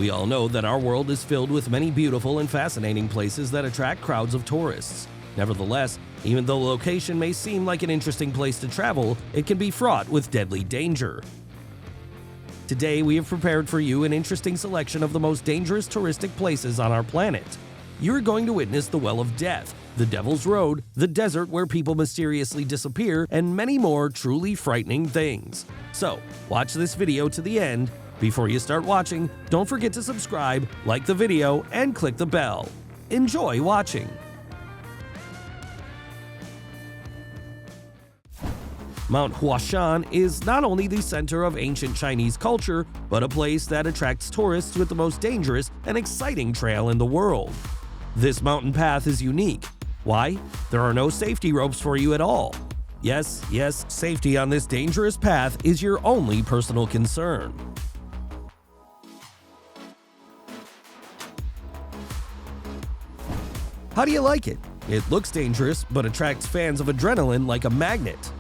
We all know that our world is filled with many beautiful and fascinating places that attract crowds of tourists. Nevertheless, even though the location may seem like an interesting place to travel, it can be fraught with deadly danger. Today, we have prepared for you an interesting selection of the most dangerous touristic places on our planet. You're going to witness the Well of Death, the Devil's Road, the desert where people mysteriously disappear, and many more truly frightening things. So, watch this video to the end. Before you start watching, don't forget to subscribe, like the video, and click the bell. Enjoy watching! Mount Huashan is not only the center of ancient Chinese culture, but a place that attracts tourists with the most dangerous and exciting trail in the world. This mountain path is unique. Why? There are no safety ropes for you at all. Yes, safety on this dangerous path is your only personal concern. How do you like it? It looks dangerous, but attracts fans of adrenaline like a magnet.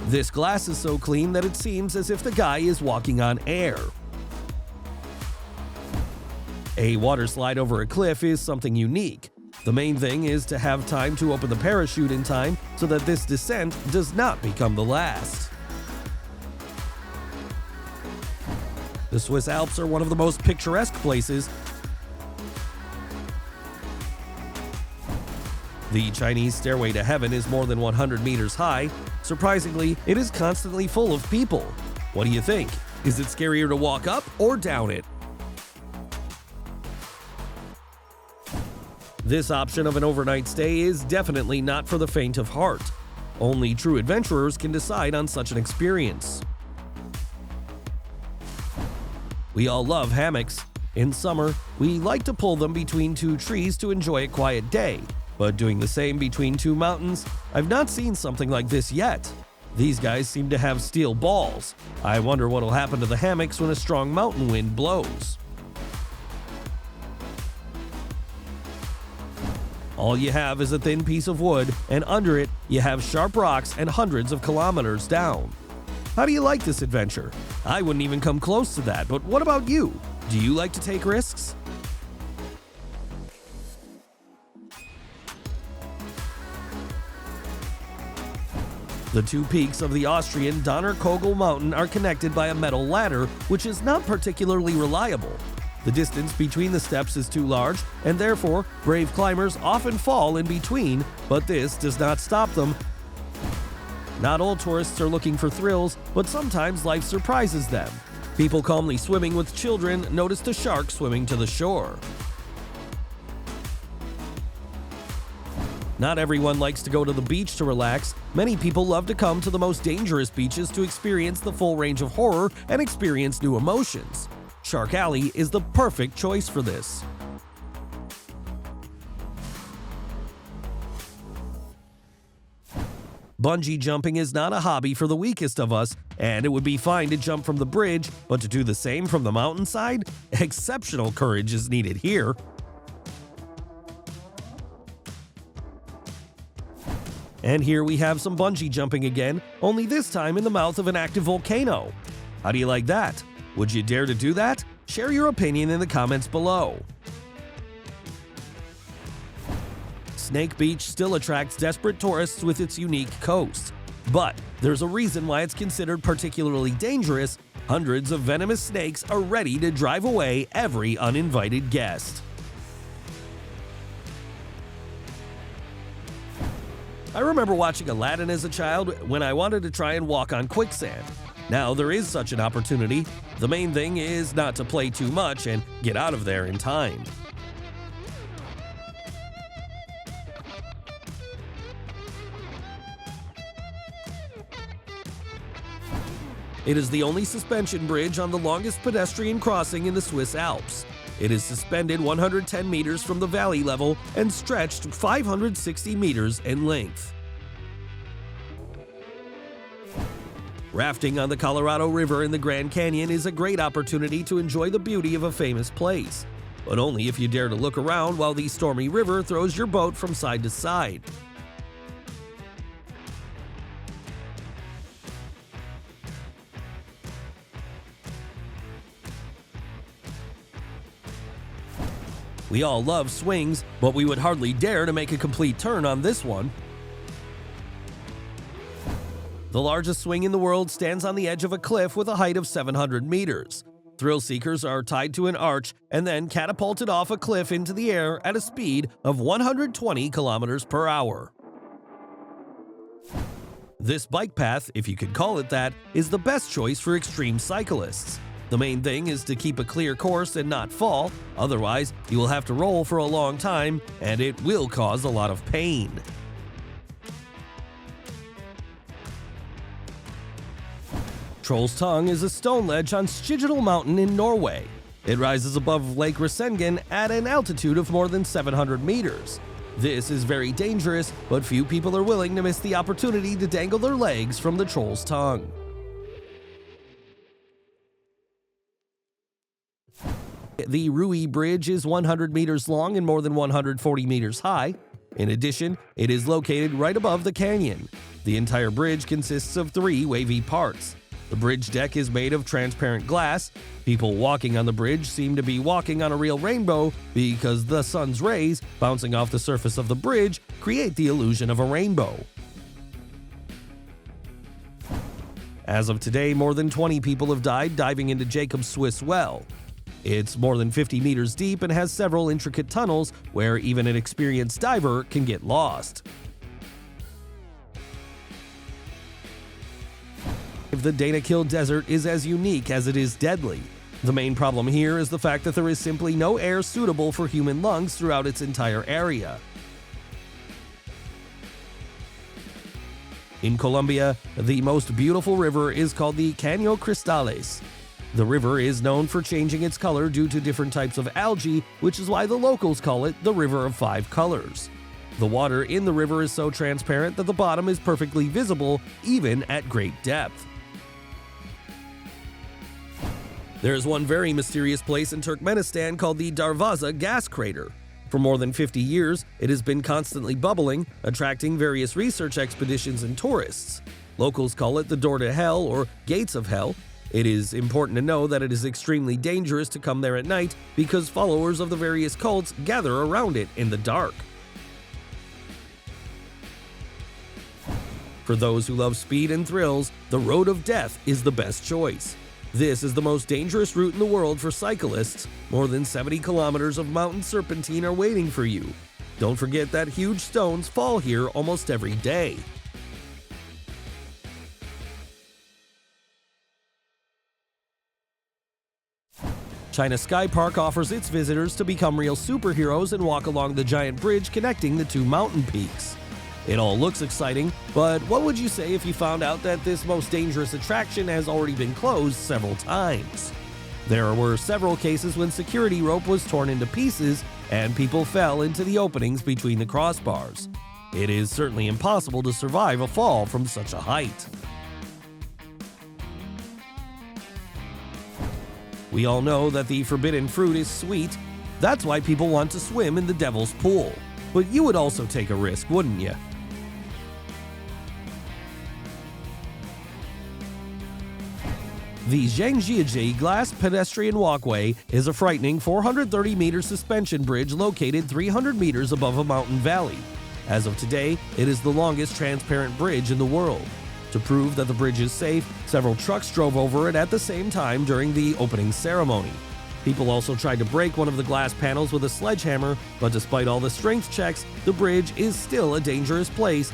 This glass is so clean that it seems as if the guy is walking on air. A water slide over a cliff is something unique. The main thing is to have time to open the parachute in time so that this descent does not become the last. The Swiss Alps are one of the most picturesque places. The Chinese Stairway to Heaven is more than 100 meters high. Surprisingly, it is constantly full of people. What do you think? Is it scarier to walk up or down it? This option of an overnight stay is definitely not for the faint of heart. Only true adventurers can decide on such an experience. We all love hammocks. In summer, we like to pull them between two trees to enjoy a quiet day. But doing the same between two mountains, I've not seen something like this yet. These guys seem to have steel balls. I wonder what'll happen to the hammocks when a strong mountain wind blows. All you have is a thin piece of wood, and under it, you have sharp rocks and hundreds of kilometers down. How do you like this adventure? I wouldn't even come close to that, but what about you? Do you like to take risks? The two peaks of the Austrian Donnerkogel mountain are connected by a metal ladder, which is not particularly reliable. The distance between the steps is too large, and therefore, brave climbers often fall in between, but this does not stop them. Not all tourists are looking for thrills, but sometimes life surprises them. People calmly swimming with children noticed a shark swimming to the shore. Not everyone likes to go to the beach to relax. Many people love to come to the most dangerous beaches to experience the full range of horror and experience new emotions. Shark Alley is the perfect choice for this. Bungee jumping is not a hobby for the weakest of us, and it would be fine to jump from the bridge, but to do the same from the mountainside? Exceptional courage is needed here. And here we have some bungee jumping again, only this time in the mouth of an active volcano. How do you like that? Would you dare to do that? Share your opinion in the comments below. Snake Beach still attracts desperate tourists with its unique coast. But there's a reason why it's considered particularly dangerous. Hundreds of venomous snakes are ready to drive away every uninvited guest. I remember watching Aladdin as a child when I wanted to try and walk on quicksand. Now there is such an opportunity. The main thing is not to play too much and get out of there in time. It is the only suspension bridge on the longest pedestrian crossing in the Swiss Alps. It is suspended 110 meters from the valley level and stretched 560 meters in length. Rafting on the Colorado River in the Grand Canyon is a great opportunity to enjoy the beauty of a famous place, but only if you dare to look around while the stormy river throws your boat from side to side. We all love swings, but we would hardly dare to make a complete turn on this one. The largest swing in the world stands on the edge of a cliff with a height of 700 meters. Thrill seekers are tied to an arch and then catapulted off a cliff into the air at a speed of 120 kilometers per hour. This bike path, if you could call it that, is the best choice for extreme cyclists. The main thing is to keep a clear course and not fall, otherwise you will have to roll for a long time and it will cause a lot of pain. Troll's Tongue is a stone ledge on Schigedal Mountain in Norway. It rises above Lake Resengen at an altitude of more than 700 meters. This is very dangerous, but few people are willing to miss the opportunity to dangle their legs from the Troll's Tongue. The Rui Bridge is 100 meters long and more than 140 meters high. In addition, it is located right above the canyon. The entire bridge consists of 3 wavy parts. The bridge deck is made of transparent glass. People walking on the bridge seem to be walking on a real rainbow because the sun's rays bouncing off the surface of the bridge create the illusion of a rainbow. As of today, more than 20 people have died diving into Jacob's Swiss well. It's more than 50 meters deep and has several intricate tunnels where even an experienced diver can get lost. The Danakil Desert is as unique as it is deadly. The main problem here is the fact that there is simply no air suitable for human lungs throughout its entire area. In Colombia, the most beautiful river is called the Caño Cristales. The river is known for changing its color due to different types of algae, which is why the locals call it the River of 5 Colors. The water in the river is so transparent that the bottom is perfectly visible, even at great depth. There is one very mysterious place in Turkmenistan called the Darvaza gas crater. For more than 50 years, it has been constantly bubbling, attracting various research expeditions and tourists. Locals call it the door to hell or gates of hell. It is important to know that it is extremely dangerous to come there at night because followers of the various cults gather around it in the dark. For those who love speed and thrills, the Road of Death is the best choice. This is the most dangerous route in the world for cyclists. More than 70 kilometers of mountain serpentine are waiting for you. Don't forget that huge stones fall here almost every day. China Sky Park offers its visitors to become real superheroes and walk along the giant bridge connecting the 2 mountain peaks. It all looks exciting, but what would you say if you found out that this most dangerous attraction has already been closed several times? There were several cases when security rope was torn into pieces and people fell into the openings between the crossbars. It is certainly impossible to survive a fall from such a height. We all know that the forbidden fruit is sweet. That's why people want to swim in the Devil's Pool. But you would also take a risk, wouldn't you? The Zhangjiajie Glass Pedestrian Walkway is a frightening 430-meter suspension bridge located 300 meters above a mountain valley. As of today, it is the longest transparent bridge in the world. To prove that the bridge is safe, several trucks drove over it at the same time during the opening ceremony. People also tried to break one of the glass panels with a sledgehammer, but despite all the strength checks, the bridge is still a dangerous place.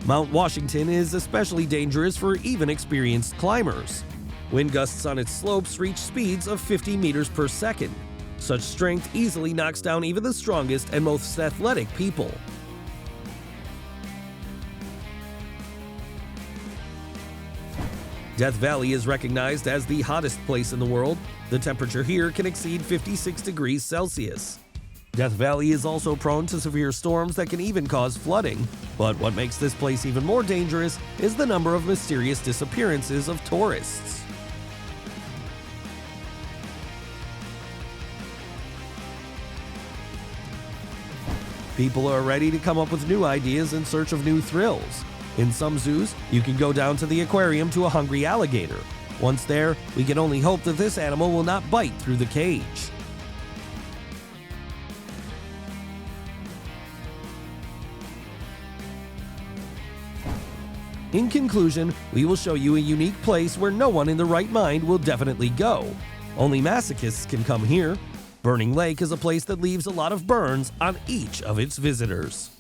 Mount Washington is especially dangerous for even experienced climbers. Wind gusts on its slopes reach speeds of 50 meters per second. Such strength easily knocks down even the strongest and most athletic people. Death Valley is recognized as the hottest place in the world. The temperature here can exceed 56 degrees Celsius. Death Valley is also prone to severe storms that can even cause flooding. But what makes this place even more dangerous is the number of mysterious disappearances of tourists. People are ready to come up with new ideas in search of new thrills. In some zoos, you can go down to the aquarium to a hungry alligator. Once there, we can only hope that this animal will not bite through the cage. In conclusion, we will show you a unique place where no one in the right mind will definitely go. Only masochists can come here. Burning Lake is a place that leaves a lot of burns on each of its visitors.